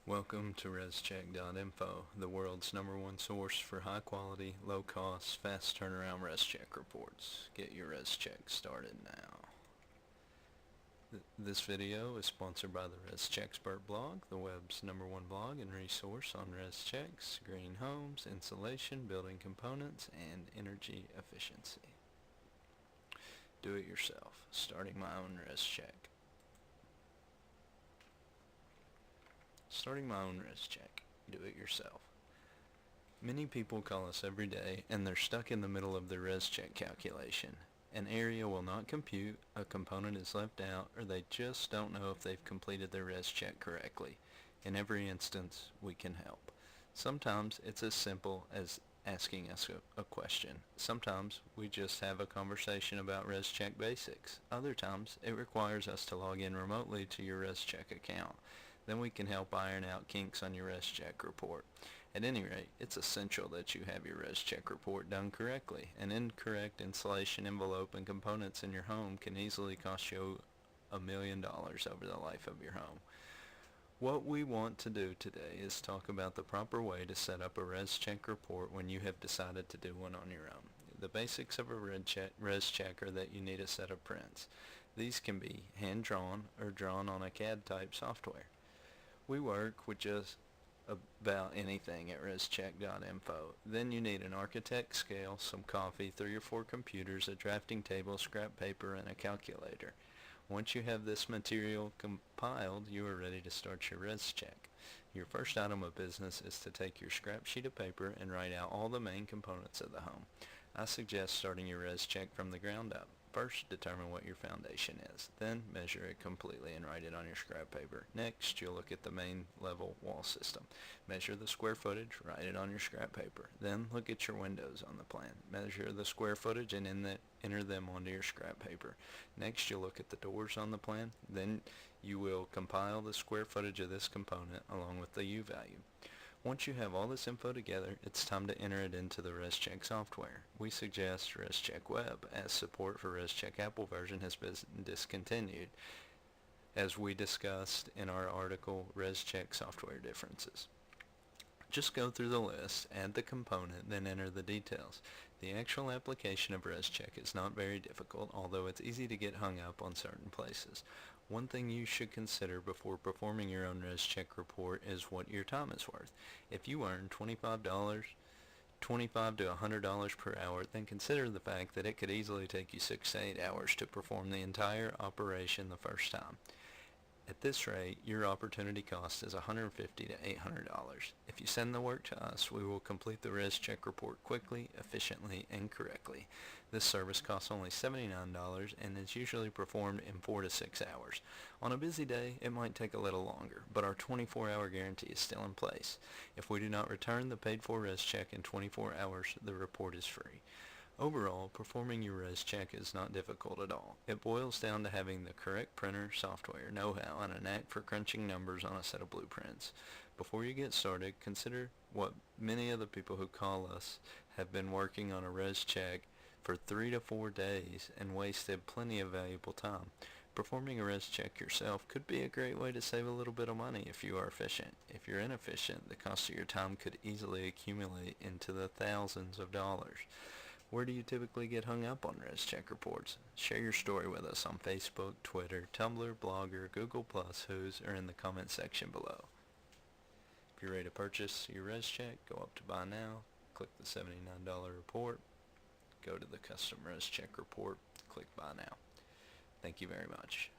Welcome to Rescheck.info, the world's #1 source for high-quality, low-cost, fast turnaround Rescheck reports. Get your Rescheck started now. This video is sponsored by the Rescheckspert blog, the web's #1 blog and resource on Reschecks, green homes, insulation, building components, and energy efficiency. Do it yourself. Starting my own Rescheck. Starting my own Rescheck. Do it yourself. Many people call us every day and they're stuck in the middle of their Rescheck calculation. An area will not compute, a component is left out, or they just don't know if they've completed their Rescheck correctly. In every instance, we can help. Sometimes it's as simple as asking us a question. Sometimes we just have a conversation about Rescheck basics. Other times it requires us to log in remotely to your Rescheck account. Then we can help iron out kinks on your Rescheck report. At any rate, it's essential that you have your Rescheck report done correctly. An incorrect insulation envelope and components in your home can easily cost you $1 million over the life of your home. What we want to do today is talk about the proper way to set up a Rescheck report when you have decided to do one on your own. The basics of a Rescheck are that you need a set of prints. These can be hand-drawn or drawn on a CAD type software. We work with just about anything at Rescheck.info. Then you need an architect scale, some coffee, 3 or 4 computers, a drafting table, scrap paper, and a calculator. Once you have this material compiled, you are ready to start your Rescheck. Your first item of business is to take your scrap sheet of paper and write out all the main components of the home. I suggest starting your Rescheck from the ground up. First, determine what your foundation is. Then, measure it completely and write it on your scrap paper. Next, you'll look at the main level wall system. Measure the square footage, write it on your scrap paper. Then, look at your windows on the plan. Measure the square footage and enter them onto your scrap paper. Next, you'll look at the doors on the plan. Then, you will compile the square footage of this component along with the U value. Once you have all this info together, it's time to enter it into the Rescheck software. We suggest Rescheck Web, as support for Rescheck Apple version has been discontinued, as we discussed in our article, Rescheck Software Differences. Just go through the list, add the component, then enter the details. The actual application of Rescheck is not very difficult, although it's easy to get hung up on certain places. One thing you should consider before performing your own Rescheck report is what your time is worth. If you earn $25 to $100 per hour, then consider the fact that it could easily take you 6 to 8 hours to perform the entire operation the first time. At this rate, your opportunity cost is $150 to $800. If you send the work to us, we will complete the Rescheck report quickly, efficiently, and correctly. This service costs only $79 and is usually performed in 4 to 6 hours. On a busy day, it might take a little longer, but our 24-hour guarantee is still in place. If we do not return the paid-for Rescheck in 24 hours, the report is free. Overall, performing your Rescheck is not difficult at all. It boils down to having the correct printer, software, know-how, and a knack for crunching numbers on a set of blueprints. Before you get started, consider what many of the people who call us have been working on a Rescheck for 3 to 4 days and wasted plenty of valuable time. Performing a Rescheck yourself could be a great way to save a little bit of money if you are efficient. If you're inefficient, the cost of your time could easily accumulate into the thousands of dollars. Where do you typically get hung up on Rescheck reports? Share your story with us on Facebook, Twitter, Tumblr, Blogger, Google+, Who's, or in the comment section below. If you're ready to purchase your Rescheck, go up to Buy Now, click the $79 report, go to the Custom Rescheck report, click Buy Now. Thank you very much.